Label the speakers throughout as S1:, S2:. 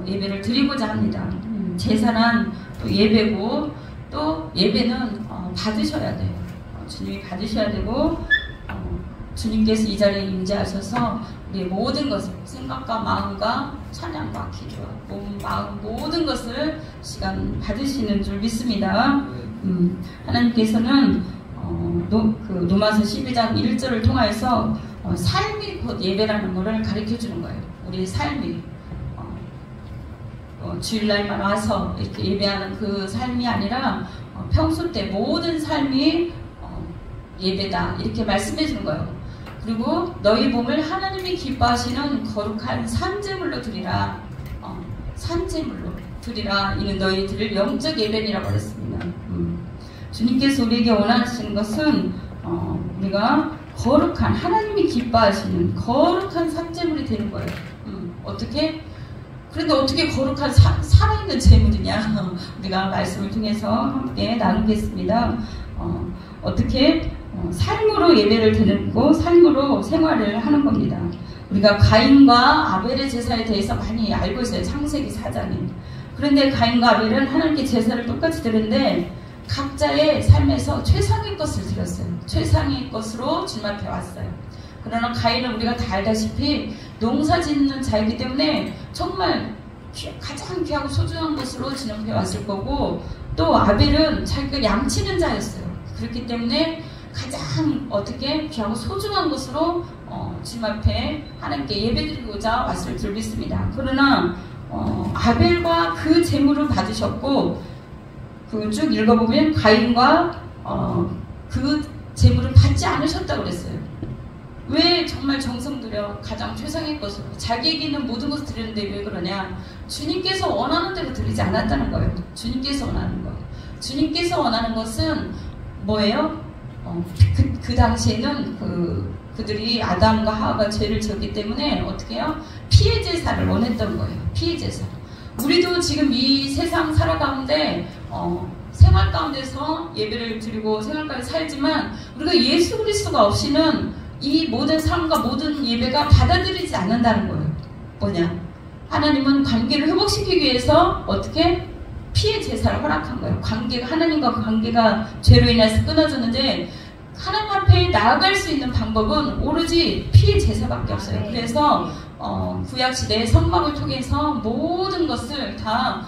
S1: 예배를 드리고자 합니다. 제사는 또 예배고 또 예배는 받으셔야 돼요. 주님이 받으셔야 되고 주님께서 이 자리에 임재하셔서 우리의 모든 것을 생각과 마음과 찬양과 기도와 몸, 마음 모든 것을 시간 받으시는 줄 믿습니다. 하나님께서는 로마서 12장 1절을 통하여서 삶이 곧 예배라는 것을 가르쳐 주는 거예요. 우리의 삶이 주일날만 와서 이렇게 예배하는 그 삶이 아니라 평소 때 모든 삶이 예배다 이렇게 말씀해 주는 거예요. 그리고 너희 몸을 하나님이 기뻐하시는 거룩한 산제물로 드리라. 산제물로 드리라. 이는 너희들을 영적 예배니라고 했습니다. 주님께서 우리에게 원하시는 것은 우리가 거룩한 하나님이 기뻐하시는 거룩한 산제물이 되는 거예요. 어떻게? 그런데 어떻게 거룩한 살아있는 제물이냐? 우리가 말씀을 통해서 함께 나누겠습니다. 어떻게 삶으로 예배를 드리고 삶으로 생활을 하는 겁니다. 우리가 가인과 아벨의 제사에 대해서 많이 알고 있어요. 창세기 4장에. 그런데 가인과 아벨은 하나님께 제사를 똑같이 드렸는데 각자의 삶에서 최상의 것을 드렸어요. 최상의 것으로 주님 앞에 왔어요. 그러나 가인은 우리가 다 알다시피 농사 짓는 자이기 때문에 정말 가장 귀하고 소중한 것으로 주님 앞에 왔을 거고, 또 아벨은 자기가 양치는 자였어요. 그렇기 때문에 가장 어떻게 귀하고 소중한 것으로 주님 앞에 하나님께 예배드리고자 왔을 줄 믿습니다. 그러나 아벨과 그 제물을 받으셨고, 그 쭉 읽어보면 가인과 그 제물을 받지 않으셨다고 그랬어요. 왜 정말 정성 들여 가장 최상의 것으로 자기에게 있는 모든 것을 드리는데 왜 그러냐? 주님께서 원하는 대로 드리지 않았다는 거예요. 주님께서 원하는 거. 주님께서 원하는 것은 뭐예요? 그 당시에는 그들이 아담과 하와가 죄를 졌기 때문에 어떻게 해요? 피해 제사를 원했던 거예요. 피해 제사. 우리도 지금 이 세상 살아가는데 생활 가운데서 예배를 드리고 생활 가운데 살지만 우리가 예수 그리스도가 없이는 이 모든 삶과 모든 예배가 받아들이지 않는다는 거예요. 뭐냐? 하나님은 관계를 회복시키기 위해서 어떻게? 피해 제사를 허락한 거예요. 하나님과 관계가 죄로 인해서 끊어졌는데 하나님 앞에 나아갈 수 있는 방법은 오로지 피해 제사밖에 없어요. 그래서 구약시대의 성막을 통해서 모든 것을 다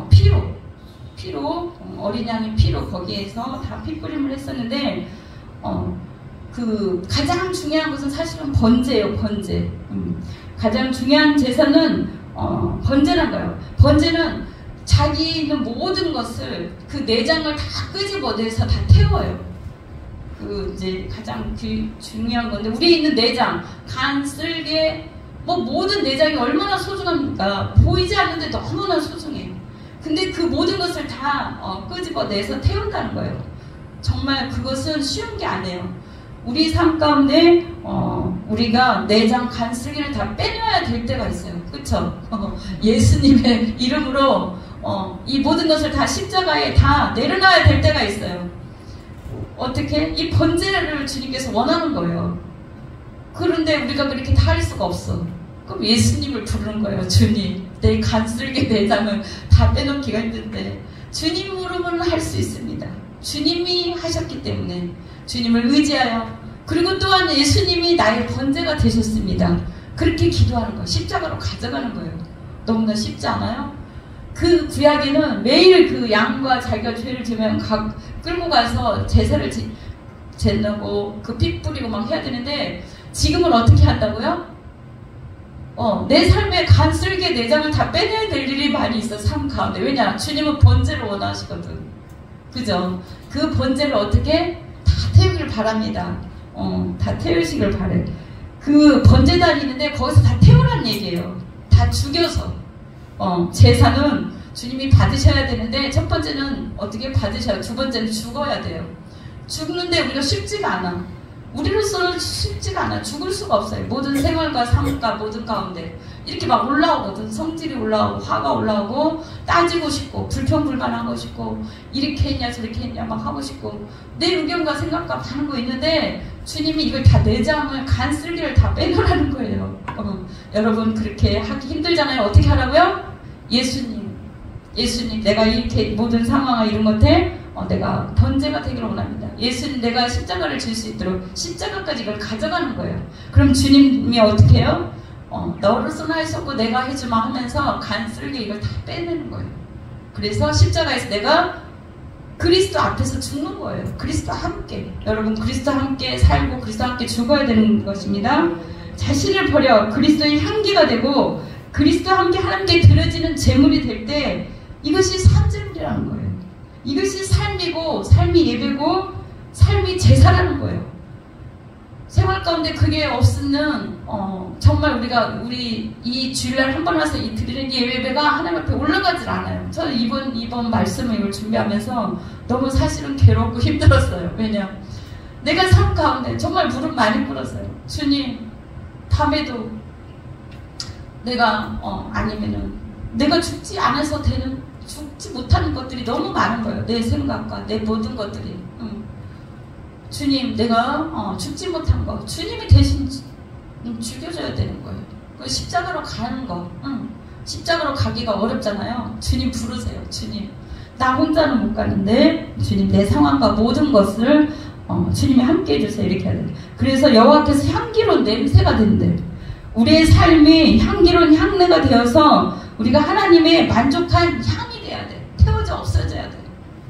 S1: 피로 어린 양의 피로 거기에서 다 피뿌림을 했었는데 그 가장 중요한 것은 사실은 번제예요. 번제. 가장 중요한 제사는 번제란 거예요. 번제는 자기 있는 모든 것을 그 내장을 다 끄집어내서 다 태워요. 그 이제 가장 중요한 건데 우리 있는 내장, 간, 쓸개, 뭐 모든 내장이 얼마나 소중합니까? 보이지 않는데 너무나 소중해요. 근데 그 모든 것을 다 끄집어내서 태운다는 거예요. 정말 그것은 쉬운 게 아니에요. 우리 삶 가운데 우리가 내장, 간, 쓸개를 다 빼내야 될 때가 있어요. 그쵸? 예수님의 이름으로 이 모든 것을 다 십자가에 다 내려놔야 될 때가 있어요. 어떻게? 이 번제를 주님께서 원하는 거예요. 그런데 우리가 그렇게 다 할 수가 없어. 그럼 예수님을 부르는 거예요. 주님, 내 간쓸개 내장을 다 빼놓기가 힘든데 주님으로는 할 수 있습니다. 주님이 하셨기 때문에 주님을 의지하여, 그리고 또한 예수님이 나의 번제가 되셨습니다. 그렇게 기도하는 거예요. 십자가로 가져가는 거예요. 너무나 쉽지 않아요? 그 구약에는 매일 그 양과 자기가 죄를 지면 끌고 가서 제사를 잰다고 그 피 뿌리고 막 해야 되는데 지금은 어떻게 한다고요? 내 삶의 간, 쓸개, 내장을 다 빼내야 될 일이 많이 있어. 삶 가운데. 왜냐? 주님은 번제를 원하시거든. 그죠? 그 번제를 어떻게? 다 태우기를 바랍니다. 다 태우시길 바래. 그 번제단이 있는데 거기서 다 태우라는 얘기예요. 다 죽여서. 제사는 주님이 받으셔야 되는데 첫 번째는 어떻게 받으셔야, 두 번째는 죽어야 돼요. 죽는데 우리가 쉽지가 않아. 우리로서는 쉽지가 않아. 죽을 수가 없어요. 모든 생활과 삶과 모든 가운데 이렇게 막 올라오거든. 성질이 올라오고 화가 올라오고 따지고 싶고 불평불만하고 싶고 이렇게 했냐 저렇게 했냐 막 하고 싶고 내 의견과 생각과 다른 거 있는데 주님이 이걸 다 내장을 간쓸개를 다 빼놓으라는 거예요. 여러분 그렇게 하기 힘들잖아요. 어떻게 하라고요? 예수님 내가 이렇게 모든 상황과 이런 것에 내가 번제가 되기를 원합니다. 예수님 내가 십자가를 질 수 있도록 십자가까지 이걸 가져가는 거예요. 그럼 주님이 어떻게 해요? 너로서는 할 수 없고 내가 해주마 하면서 간쓸게 이걸 다 빼내는 거예요. 그래서 십자가에서 내가 그리스도 앞에서 죽는 거예요. 그리스도와 함께. 여러분 그리스도와 함께 살고 그리스도와 함께 죽어야 되는 것입니다. 자신을 버려 그리스도의 향기가 되고 그리스도와 함께 하나님께 드려지는 제물이 될 때 이것이 산제물이라는 거예요. 이것이 삶이고 삶이 예배고 삶이 제사라는 거예요. 생활 가운데 그게 없으면 정말 우리 이 주일날 한 번 와서 이 드리는 예배가 하나님 앞에 올라가질 않아요. 저는 이번 말씀을 이걸 준비하면서 너무 사실은 괴롭고 힘들었어요. 왜냐 내가 삶 가운데 정말 무릎 많이 꿇었어요. 주님 밤에도 내가 아니면은 내가 죽지 않아서 죽지 못하는 것들이 너무 많은 거예요. 내 생각과 내 모든 것들이. 주님 내가 죽지 못한 거 주님이 대신 죽여줘야 되는 거예요. 그 십자가로 가는 거. 십자가로 가기가 어렵잖아요. 주님 부르세요. 주님 나 혼자는 못 가는데 주님 내 상황과 모든 것을 주님이 함께 해주세요. 이렇게 해야 돼요. 그래서 여호와께서 향기로운 냄새가 된대. 우리의 삶이 향기로운 향내가 되어서 우리가 하나님의 만족한 향이 돼야 돼. 태워져 없어져야 돼.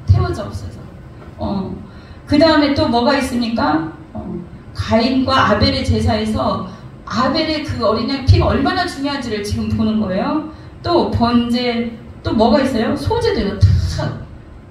S1: 태워져 없어져. 그 다음에 또 뭐가 있습니까? 가인과 아벨의 제사에서 아벨의 그 어린 양 피가 얼마나 중요한지를 지금 보는 거예요. 또 번제, 또 뭐가 있어요? 소제도 다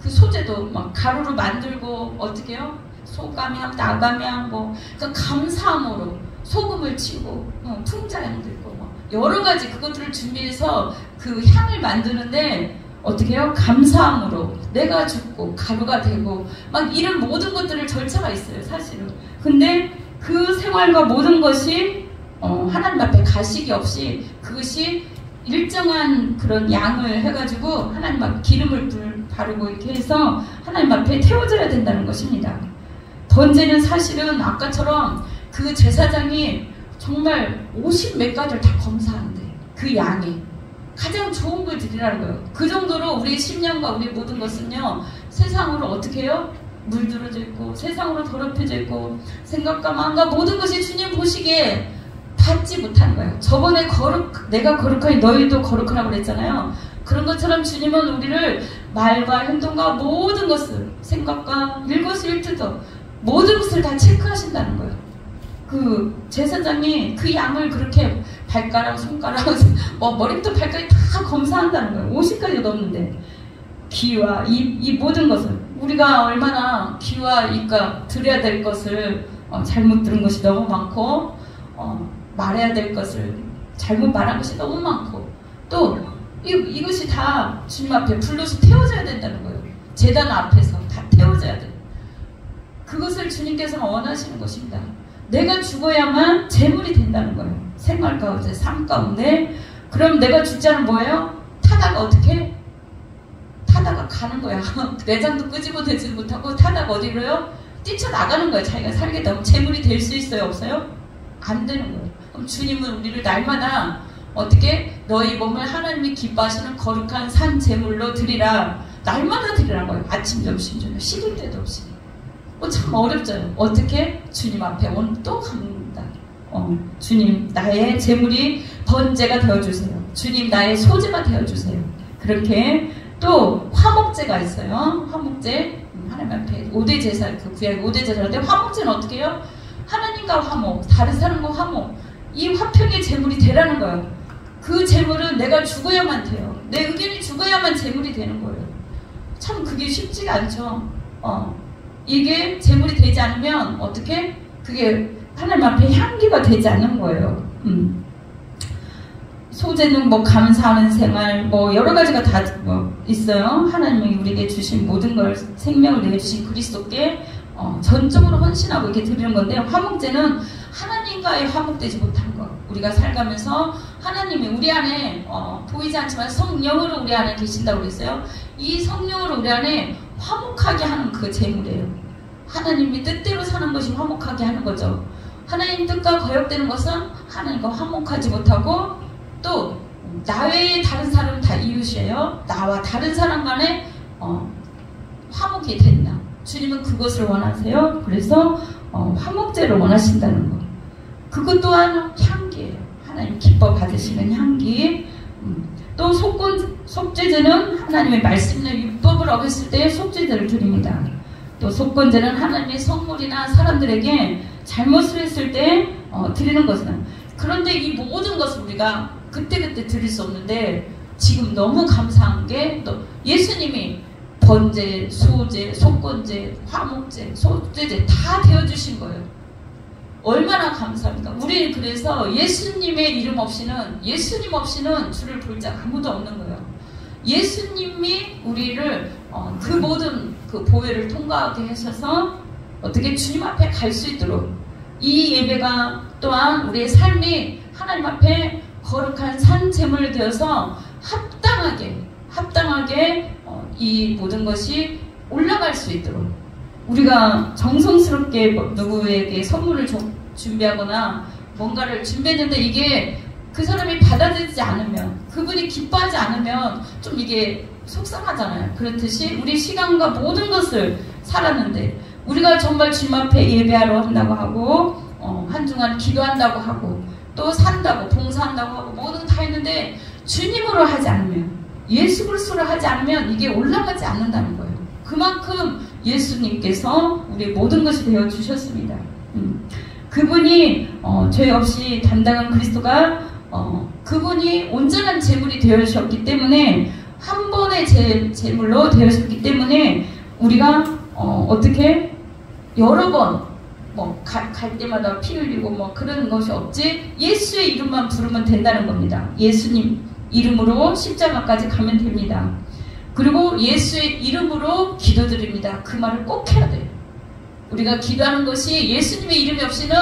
S1: 그 소제도 막 가루로 만들고 어떻게 해요? 소감향, 나감향 그 감사함으로 소금을 치고 풍자향 들고 여러 가지 그것들을 준비해서 그 향을 만드는데 어떻게 해요? 감사함으로 내가 죽고 가루가 되고 막 이런 모든 것들을 절차가 있어요. 사실은. 근데 그 생활과 모든 것이 하나님 앞에 가식이 없이 그것이 일정한 그런 양을 해가지고 하나님 앞에 기름을 바르고 이렇게 해서 하나님 앞에 태워져야 된다는 것입니다. 번제는 사실은 아까처럼 그 제사장이 정말 50몇 가지를 다 검사한대. 그 양이 가장 좋은 걸 드리라는 거예요. 그 정도로 우리의 심령과 우리의 모든 것은요 세상으로 어떻게 해요? 물들어져 있고 세상으로 더럽혀져 있고 생각과 마음과 모든 것이 주님 보시기에 받지 못하는 거예요. 저번에 내가 거룩하니 너희도 거룩하라고 그랬잖아요. 그런 것처럼 주님은 우리를 말과 행동과 모든 것을 생각과 일거수일투족 모든 것을 다 체크하신다는 거예요. 그 제사장이 그 양을 그렇게 발가락, 손가락, 머리부터 발까지 다 검사한다는 거예요. 50가지가 넘는데 귀와 이 모든 것을 우리가 얼마나 귀와 입과 드려야 될 것을 잘못 들은 것이 너무 많고 말해야 될 것을 잘못 말한 것이 너무 많고 또 이것이 다 주님 앞에 불러서 태워져야 된다는 거예요. 제단 앞에서 다 태워져야 돼. 그것을 주님께서는 원하시는 것입니다. 내가 죽어야만 제물이 된다는 거예요. 생활 가운데, 삶 가운데. 그럼 내가 죽자는 뭐예요? 타다가 어떻게? 타다가 가는 거야. 내장도 끄집어 대지 못하고 타다가 어디로요? 뛰쳐나가는 거예요. 자기가 살게 되면 제물이 될 수 있어요? 없어요? 안 되는 거예요. 그럼 주님은 우리를 날마다 어떻게? 너희 몸을 하나님이 기뻐하시는 거룩한 산 제물로 드리라. 날마다 드리라는 거예요. 아침, 점심, 저녁 식을 때도 없이. 참 어렵잖아요. 어떻게? 주님 앞에 또 갑니다. 주님 나의 제물이 번제가 되어주세요. 주님 나의 소제가 되어주세요. 그렇게 또 화목제가 있어요. 화목제 하나님 앞에 5대 제사 그 구약 5대 제사인데 화목제는 어떻게 해요? 하나님과 화목, 다른 사람과 화목 이 화평의 제물이 되라는 거예요. 그 제물은 내가 죽어야만 돼요. 내 의견이 죽어야만 제물이 되는 거예요. 참 그게 쉽지가 않죠. 이게 제물이 되지 않으면 어떻게? 그게 하나님 앞에 향기가 되지 않는 거예요. 소제는 감사하는 생활 여러 가지가 다 있어요. 하나님이 우리에게 주신 모든 걸 생명을 내주신 그리스도께 전적으로 헌신하고 이렇게 드리는 건데 화목제는 하나님과의 화목되지 못한 것. 우리가 살가면서 하나님이 우리 안에 보이지 않지만 성령으로 우리 안에 계신다고 그랬어요. 이 성령으로 우리 안에 화목하게 하는 그 제물이에요. 하나님이 뜻대로 사는 것이 화목하게 하는 거죠. 하나님 뜻과 거역되는 것은 하나님과 화목하지 못하고 또 나 외에 다른 사람은 다 이웃이 해서 나와 다른 사람 간에 화목이 됐나? 주님은 그것을 원하세요. 그래서 화목제를 원하신다는 것. 그것 또한 향기예요. 하나님 기뻐 받으시는 향기. 또 속죄제는 하나님의 말씀이나 율법을 어겼을 때 속죄제를 드립니다. 또 속건제는 하나님의 성물이나 사람들에게 잘못을 했을 때 드리는 것은. 그런데 이 모든 것을 우리가 그때그때 드릴 수 없는데 지금 너무 감사한 게 또 예수님이 번제, 소제, 속건제, 화목제, 속죄제 다 되어주신 거예요. 얼마나 감사합니까? 우리는 그래서 예수님의 이름 없이는, 예수님 없이는 주를 볼 자 아무도 없는 거예요. 예수님이 우리를 그 모든 그 보혈을 통과하게 하셔서 어떻게 주님 앞에 갈 수 있도록 이 예배가 또한 우리의 삶이 하나님 앞에 거룩한 산 제물이 되어서 합당하게 이 모든 것이 올라갈 수 있도록 우리가 정성스럽게 누구에게 선물을 준비하거나 뭔가를 준비했는데 이게 그 사람이 받아들이지 않으면, 그분이 기뻐하지 않으면 좀 이게 속상하잖아요. 그렇듯이 우리 시간과 모든 것을 살았는데 우리가 정말 주님 앞에 예배하러 한다고 하고 한 주간 기도한다고 하고 또 산다고 봉사한다고 하고 모든 다 했는데 주님으로 하지 않으면, 예수 그리스도로 하지 않으면 이게 올라가지 않는다는 거예요. 그만큼 예수님께서 우리 모든 것이 되어 주셨습니다. 그분이 죄 없이 담당한 그리스도가 그분이 온전한 제물이 되어 주셨기 때문에, 한 번의 제물로 되어 주셨기 때문에 우리가 어떻게 여러 번 갈 때마다 피 흘리고 그런 것이 없지, 예수의 이름만 부르면 된다는 겁니다. 예수님 이름으로 십자가까지 가면 됩니다. 그리고 예수의 이름으로 기도드립니다. 그 말을 꼭 해야 돼요. 우리가 기도하는 것이 예수님의 이름이 없이는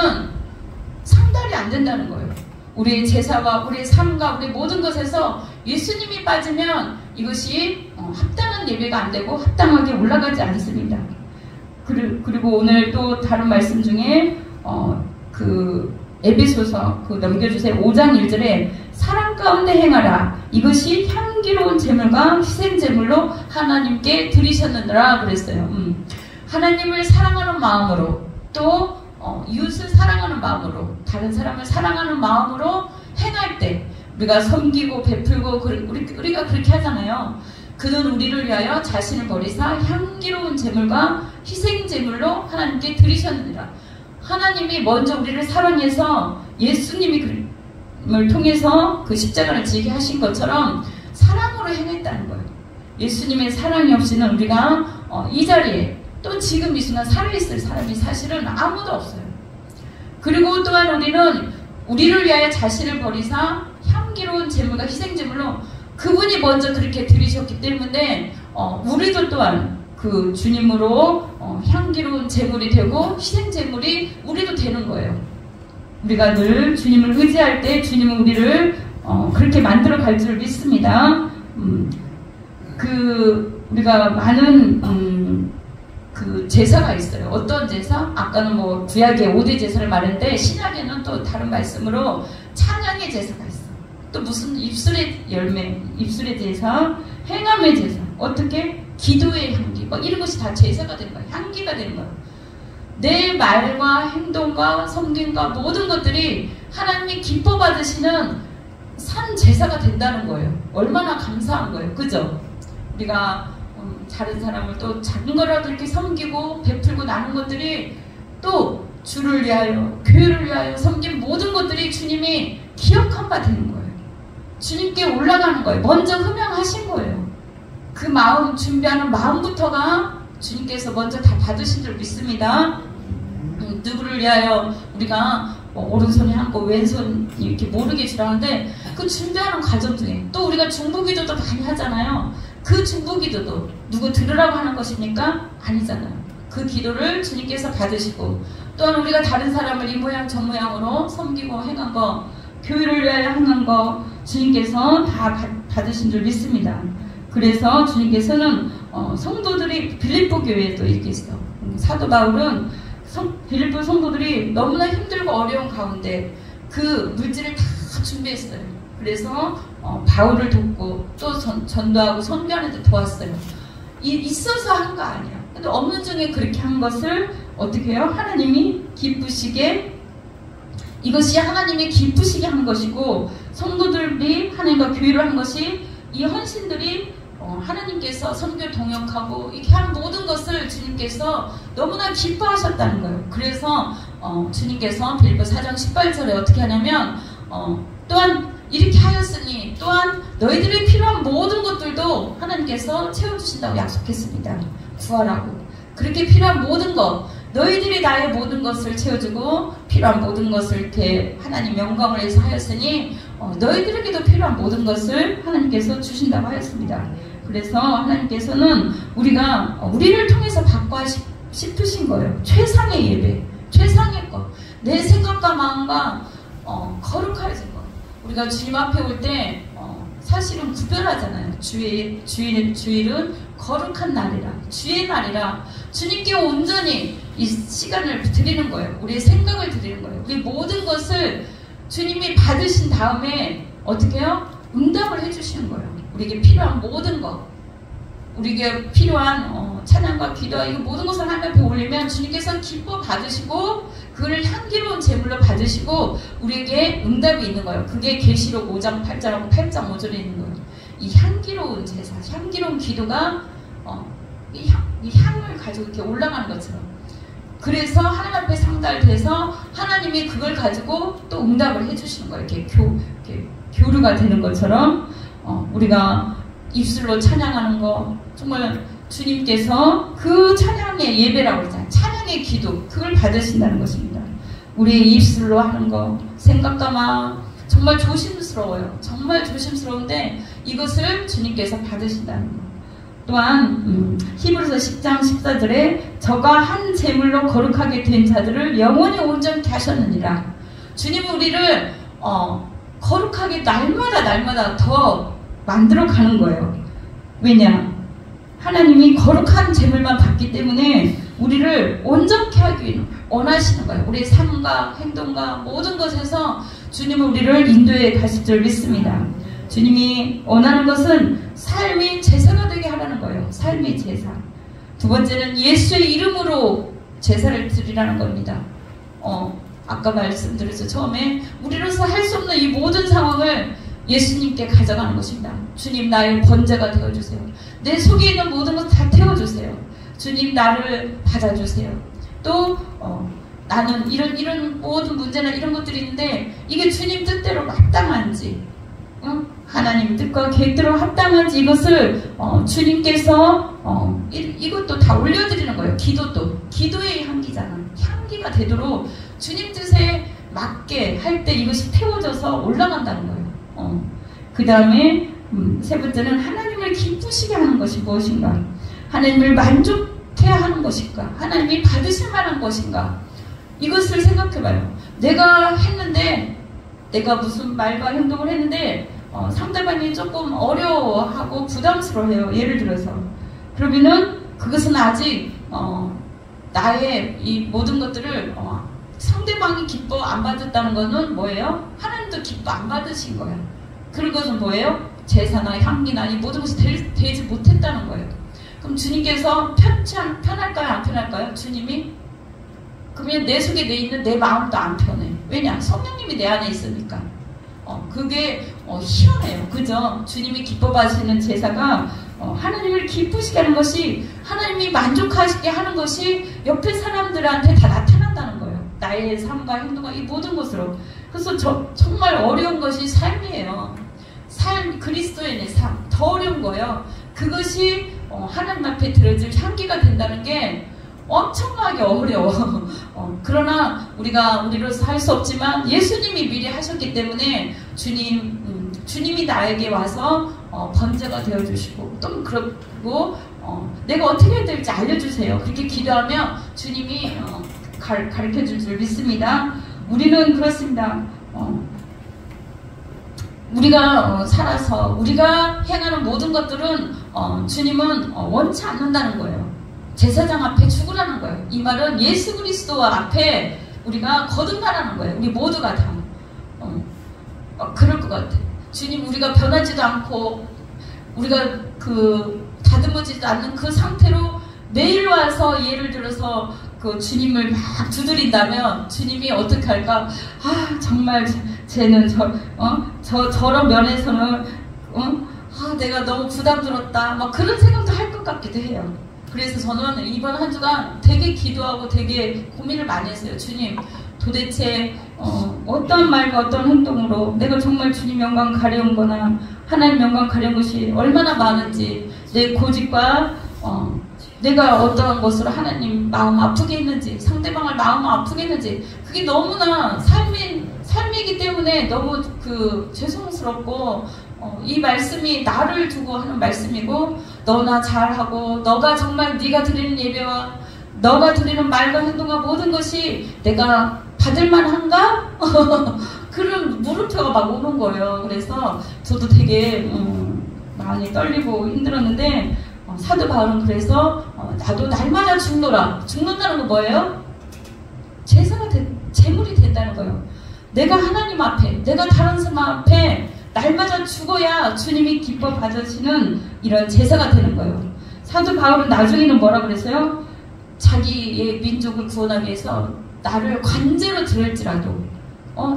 S1: 상달이 안 된다는 거예요. 우리의 제사와 우리의 삶과 우리의 모든 것에서 예수님이 빠지면 이것이 합당한 예배가 안 되고 합당하게 올라가지 않습니다. 그리고 오늘 또 다른 말씀 중에 그 에베소서 넘겨주세요. 5장 1절에 사랑 가운데 행하라. 이것이 향기로운 제물과 희생제물로 하나님께 드리셨느니라 그랬어요. 하나님을 사랑하는 마음으로 또 이웃을 사랑하는 마음으로 다른 사람을 사랑하는 마음으로 행할 때 우리가 섬기고 베풀고 우리가 그렇게 하잖아요. 그는 우리를 위하여 자신을 버리사 향기로운 제물과 희생제물로 하나님께 드리셨느니라. 하나님이 먼저 우리를 사랑해서 예수님을 통해서 그 십자가를 지게 하신 것처럼 사랑으로 행했다는 거예요. 예수님의 사랑이 없이는 우리가 이 자리에 또 지금 이 순간 살아있을 사람이 사실은 아무도 없어요. 그리고 또한 우리는 우리를 위하여 자신을 버리사 향기로운 제물과 희생제물로 그분이 먼저 그렇게 드리셨기 때문에 우리도 또한 그 주님으로 향기로운 제물이 되고 희생제물이 우리도 되는 거예요. 우리가 늘 주님을 의지할 때 주님은 우리를 그렇게 만들어 갈 줄 믿습니다. 우리가 많은 그 제사가 있어요. 어떤 제사? 아까는 구약의 5대 제사를 말했는데 신약에는 또 다른 말씀으로 찬양의 제사가 있어요. 또 무슨 입술의 열매, 입술의 제사, 행함의 제사, 어떻게? 기도의 향기, 이런 것이 다 제사가 되는 거예요. 향기가 되는 거예요. 내 말과 행동과 섬김과 모든 것들이 하나님이 기뻐 받으시는 산 제사가 된다는 거예요. 얼마나 감사한 거예요. 그죠? 우리가 다른 사람을 또 작은 거라도 이렇게 섬기고 베풀고 나눈 것들이 또 주를 위하여 교회를 위하여 섬긴 모든 것들이 주님이 기억한 바 되는 거예요. 주님께 올라가는 거예요. 먼저 흠양하신 거예요. 그 마음 준비하는 마음부터가 주님께서 먼저 다 받으신 줄 믿습니다. 누구를 위하여 우리가 오른손이 한거 왼손 이렇게 모르게 주라는데 그 준비하는 과정 중에 또 우리가 중보기도도 많이 하잖아요. 그 중보기도도 누구 들으라고 하는 것입니까? 아니잖아요. 그 기도를 주님께서 받으시고 또한 우리가 다른 사람을 이 모양 저 모양으로 섬기고 행한 거, 교회를 위하여 행한 거 주님께서 다 받으신 줄 믿습니다. 그래서 주님께서는 성도들이 빌립보 교회에도 이렇게 있어. 사도 바울은 빌립보 성도들이 너무나 힘들고 어려운 가운데 그 물질을 다 준비했어요. 그래서 바울을 돕고 또 전도하고 선교하는 데 도왔어요. 있어서 한 거 아니야. 근데 없는 중에 그렇게 한 것을 어떻게 해요? 하나님이 기쁘시게, 이것이 하나님이 기쁘시게 한 것이고, 성도들이 하나님과 교회를 한 것이, 이 헌신들이 하나님께서 선교를 동역하고 이렇게 한 모든 것을 주님께서 너무나 기뻐하셨다는 거예요. 그래서 주님께서 빌립보 4장 18절에 어떻게 하냐면 또한 이렇게 하였으니 또한 너희들이 필요한 모든 것들도 하나님께서 채워주신다고 약속했습니다. 구하라고. 그렇게 필요한 모든 것, 너희들이 나의 모든 것을 채워주고 필요한 모든 것을 이렇게 하나님 영광을 위해서 하였으니 너희들에게도 필요한 모든 것을 하나님께서 주신다고 하였습니다. 그래서 하나님께서는 우리를 통해서 받고 싶으신 거예요. 최상의 예배, 최상의 것, 내 생각과 마음과 거룩해진 것. 우리가 주님 앞에 올 때 사실은 구별하잖아요. 주일은 거룩한 날이라, 주의 날이라 주님께 온전히 이 시간을 드리는 거예요. 우리의 생각을 드리는 거예요. 우리 모든 것을 주님이 받으신 다음에 어떻게 해요? 응답을 해주시는 거예요. 우리에게 필요한 모든 것, 우리에게 필요한 찬양과 기도, 이거 모든 것을 하나님 앞에 올리면 주님께서 기뻐 받으시고 그를 향기로운 제물로 받으시고 우리에게 응답이 있는 거예요. 그게 계시록 5장 8절하고 8장 5절에 있는 거예요. 이 향기로운 제사, 향기로운 기도가 이 향을 가지고 이렇게 올라가는 것처럼, 그래서 하나님 앞에 상달돼서 하나님이 그걸 가지고 또 응답을 해주시는 거예요. 이렇게 교류가 되는 것처럼 우리가 입술로 찬양하는 거, 정말 주님께서 그 찬양의 예배라고 했잖아요. 찬양의 기도, 그걸 받으신다는 것입니다. 우리의 입술로 하는 거, 생각과 마음, 정말 조심스러워요. 정말 조심스러운데 이것을 주님께서 받으신다는 거. 또한 히브리서 10장 14절에 저가 한 제물로 거룩하게 된 자들을 영원히 온전케 하셨느니라. 주님은 우리를 거룩하게 날마다 더 만들어 가는 거예요. 왜냐? 하나님이 거룩한 제물만 받기 때문에 우리를 온전케 하기 원하시는 거예요. 우리의 삶과 행동과 모든 것에서 주님은 우리를 인도해 가실 줄 믿습니다. 주님이 원하는 것은 삶이 제사가 되게 하라는 거예요. 삶의 제사. 두 번째는 예수의 이름으로 제사를 드리라는 겁니다. 아까 말씀드렸죠. 처음에 우리로서 할 수 없는 이 모든 상황을 예수님께 가져가는 것입니다. 주님, 나의 번제가 되어주세요. 내 속에 있는 모든 것 다 태워주세요. 주님, 나를 받아주세요. 또 나는 이런 모든 문제나 이런 것들이 있는데 이게 주님 뜻대로 합당한지, 하나님 뜻과 계획대로 합당한지, 이것을 주님께서 이것도 다 올려드리는 거예요. 기도도 기도의 향기잖아. 향기가 되도록 주님 뜻에 맞게 할 때 이것이 태워져서 올라간다는 거예요. 그 다음에 세 번째는 하나님을 기쁘시게 하는 것이 무엇인가? 하나님을 만족해 하는 것인가? 하나님이 받으실 만한 것인가? 이것을 생각해봐요. 내가 했는데, 내가 무슨 말과 행동을 했는데 상대방이 조금 어려워하고 부담스러워해요. 예를 들어서. 그러면은 그것은 아직 나의 이 모든 것들을 상대방이 기뻐 안 받았다는 것은 뭐예요? 하나님도 기뻐 안 받으신 거예요. 그런 것은 뭐예요? 제사나 향기나 이 모든 것이 되지 못했다는 거예요. 그럼 주님께서 편할까요? 안 편할까요? 주님이? 그러면 내 속에 있는 내 마음도 안 편해. 왜냐? 성령님이 내 안에 있으니까. 그게 희한해요. 그죠? 주님이 기뻐 받으시는 제사가 하나님을 기쁘시게 하는 것이, 하나님이 만족하시게 하는 것이 옆에 사람들한테 다 나타난다는 거예요. 나의 삶과 행동과 이 모든 것으로. 그래서 정말 어려운 것이 삶이에요. 그리스도인의 삶. 더 어려운 거예요. 그것이 하나님 앞에 들어질 향기가 된다는 게 엄청나게 어려워. 그러나 우리로서 할 수 없지만 예수님이 미리 하셨기 때문에 주님이 나에게 와서 번제가 되어주시고, 또 그리고 내가 어떻게 해야 될지 알려주세요. 그렇게 기도하면 주님이 가르쳐줄 줄 믿습니다. 우리는 그렇습니다. 우리가 살아서 우리가 행하는 모든 것들은 주님은 원치 않는다는 거예요. 제사장 앞에 죽으라는 거예요. 이 말은 예수 그리스도 앞에 우리가 거듭나라는 거예요. 우리 모두가 다 그럴 것 같아. 주님, 우리가 변하지도 않고 우리가 그 다듬어지지 않는 그 상태로 매일 와서 예를 들어서 그 주님을 막 두드린다면 주님이 어떻게 할까? 아 정말 쟤는 저런 면에서는 내가 너무 부담들었다 막 그런 생각도 할 것 같기도 해요. 그래서 저는 이번 한 주간 되게 기도하고 되게 고민을 많이 했어요. 주님 도대체 어떤 말과 어떤 행동으로 내가 정말 주님 영광 가려운 거나 하나님 영광 가려운 것이 얼마나 많은지, 내 고집과 내가 어떠한 것으로 하나님 마음 아프게 했는지, 상대방을 마음 아프게 했는지, 그게 너무나 삶이기 때문에 너무 죄송스럽고, 이 말씀이 나를 두고 하는 말씀이고, 너나 잘하고 너가 정말 네가 드리는 예배와 너가 드리는 말과 행동과 모든 것이 내가 받을만한가? 그런 물음표가 막 오는 거예요. 그래서 저도 되게 많이 떨리고 힘들었는데, 사도 바울은 그래서 나도 날마다 죽노라. 죽는다는 건 뭐예요? 제물이 된다는 거예요. 내가 하나님 앞에, 내가 다른 사람 앞에 날마다 죽어야 주님이 기뻐 받으시는 이런 제사가 되는 거예요. 사도 바울은 나중에는 뭐라 그랬어요? 자기의 민족을 구원하기 위해서 나를 관제로 드릴지라도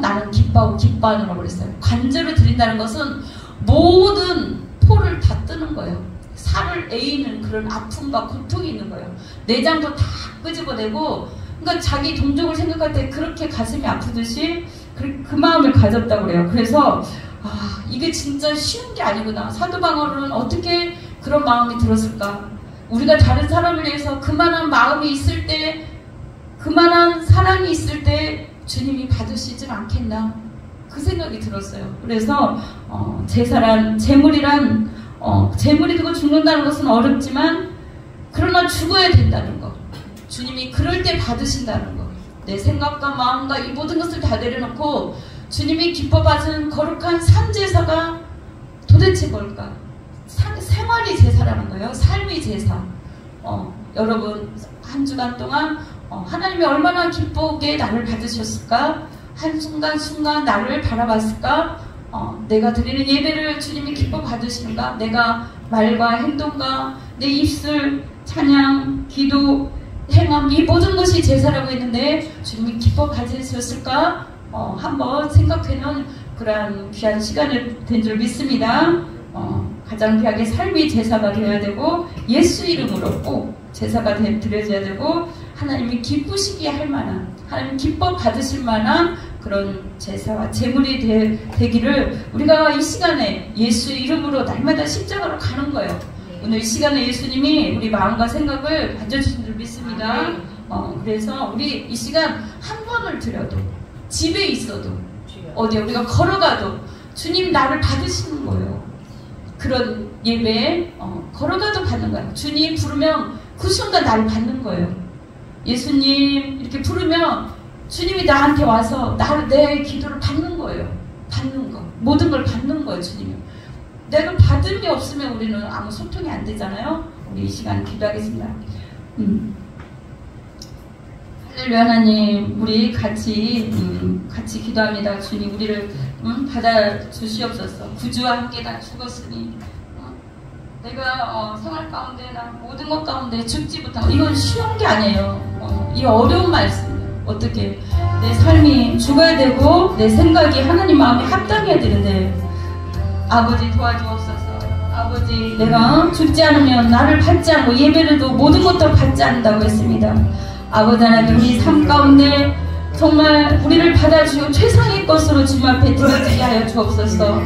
S1: 나는 기뻐하고 기뻐하느라고 그랬어요. 관제로 드린다는 것은 모든 포를 다 뜨는 거예요. 살을 에이는 그런 아픔과 고통이 있는 거예요. 내장도 다 끄집어내고, 그러니까 자기 동족을 생각할 때 그렇게 가슴이 아프듯이 그 마음을 가졌다고 그래요. 그래서 이게 진짜 쉬운 게 아니구나. 사도 바울은 어떻게 그런 마음이 들었을까? 우리가 다른 사람을 위해서 그만한 마음이 있을 때, 그만한 사랑이 있을 때 주님이 받으시진 않겠나, 그 생각이 들었어요. 그래서 제물이란 제물이 되고 죽는다는 것은 어렵지만, 그러나 죽어야 된다는 것, 주님이 그럴 때 받으신다는 것, 내 생각과 마음과 이 모든 것을 다 내려놓고 주님이 기뻐 받은 거룩한 산제사가 도대체 뭘까? 생활이 제사라는 거예요. 삶의 제사. 여러분 한 주간 동안 하나님이 얼마나 기쁘게 나를 받으셨을까? 한순간순간 나를 바라봤을까? 내가 드리는 예배를 주님이 기뻐 받으시는가? 내가 말과 행동과 내 입술, 찬양, 기도, 행함, 이 모든 것이 제사라고 했는데 주님이 기뻐 받으셨을까? 한번 생각해놓은 그러한 귀한 시간이 된 줄 믿습니다. 가장 귀하게 삶의 제사가 되어야 되고, 예수 이름으로 꼭 제사가 드려져야 되고, 하나님이 기쁘시게 할 만한, 하나님 기뻐 받으실 만한 그런 제사와 제물이 되기를 우리가 이 시간에 예수 이름으로 날마다 십자가로 가는 거예요. 오늘 이 시간에 예수님이 우리 마음과 생각을 만져주신 줄 믿습니다. 그래서 우리 이 시간 한 번을 드려도, 집에 있어도, 어디에 우리가 걸어가도 주님 나를 받으시는 거예요. 그런 예배에 걸어가도 받는 거예요. 주님 부르면 그 순간 나를 받는 거예요. 예수님 이렇게 부르면 주님이 나한테 와서 내 기도를 받는 거예요. 받는 거, 모든 걸 받는 거예요. 주님이. 내가 받은 게 없으면 우리는 아무 소통이 안 되잖아요. 우리 이 시간 기도하겠습니다. 할렐루야. 하나님, 우리 같이 기도합니다. 주님, 우리를 받아 주시옵소서. 구주와 함께 다 죽었으니 내가 생활 가운데, 나 모든 것 가운데 죽지 못하고, 이건 쉬운 게 아니에요. 이 어려운 말씀이에요. 어떻게 내 삶이 죽어야 되고 내 생각이 하나님 마음에 합당해야 되는데, 아버지 도와주옵소서. 아버지, 내가 죽지 않으면 나를 받지 않고 예배를도 모든 것도 받지 않는다고 했습니다. 아버지 하나님, 우리 삶 가운데 정말 우리를 받아주시고 최상의 것으로 주님 앞에 드려지게 하여 주옵소서.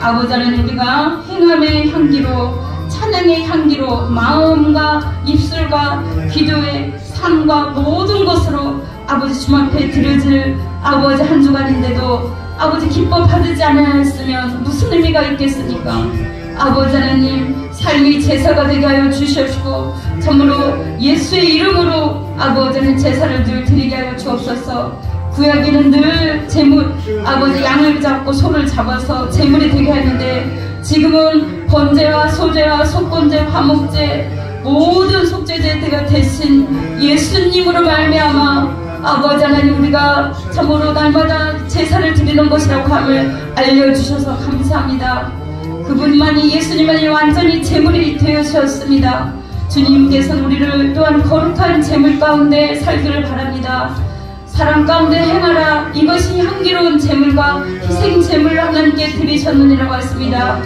S1: 아버지 하나님, 우리가 행함의 향기로, 찬양의 향기로, 마음과 입술과 기도의 삶과 모든 것으로 아버지 주님 앞에 드려질 아버지 한 주간인데도 아버지 기뻐 받지 않았으면 무슨 의미가 있겠습니까? 아버지 하나님, 삶이 제사가 되게 하여 주시옵시고, 참으로 예수의 이름으로 아버지 하나님 제사를 늘 드리게 하여 주옵소서. 구약에는 늘 제물, 아버지 양을 잡고 소를 잡아서 제물이 되게 하는데, 지금은 번제와 소제와 속건제, 화목제, 모든 속죄제가 되신 예수님으로 말미암아 아버지 하나님, 우리가 참으로 날마다 제사를 드리는 것이라고 함을 알려주셔서 감사합니다. 그분만이 예수님만이 완전히 제물이 되어주셨습니다. 주님께서는 우리를 또한 거룩한 제물 가운데 살기를 바랍니다. 사랑 가운데 행하라. 이것이 향기로운 제물과 희생 제물을 하나님께 드리셨느니라고 했습니다.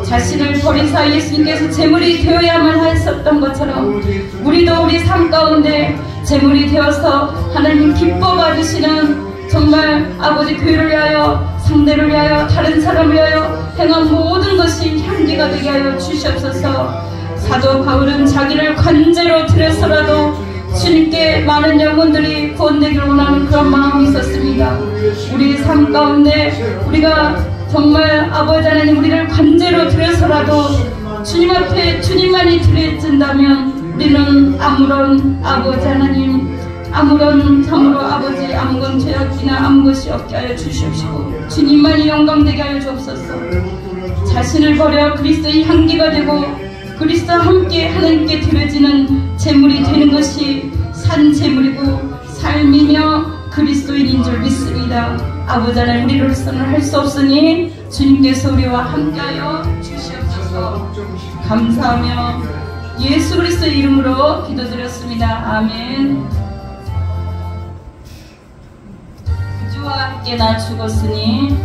S1: 자신을 버리사 예수님께서 제물이 되어야만 하셨던 것처럼 우리도 우리 삶 가운데 제물이 되어서 하나님 기뻐 받으시는 정말 아버지 교회를 위하여, 상대를 위하여, 다른 사람을 위하여 행한 모든 것이 향기가 되게 하여 주시옵소서. 사도 바울은 자기를 관제로 들여서라도 주님께 많은 영혼들이 구원되기를 원하는 그런 마음이 있었습니다. 우리 삶 가운데 우리가 정말 아버지 하나님 우리를 관제로 들여서라도 주님 앞에 주님만이 드려진다면 우리는 아무런 아버지 하나님 아무런 참으로 아버지 아무건 죄악이나 아무 것이 없게 하여 주시옵시고 주님만이 영광되게 하여 주옵소서. 자신을 버려 그리스도의 향기가 되고 그리스도와 함께 하나님께 드려지는 제물이 되는 것이 산 제물이고 삶이며 그리스도인인 줄 믿습니다. 아버지 하나님 우리로서는 할 수 없으니 주님께서 우리와 함께하여 주시옵소서. 감사하며 예수 그리스도의 이름으로 기도드렸습니다. 아멘. 주와 함께 나 죽었으니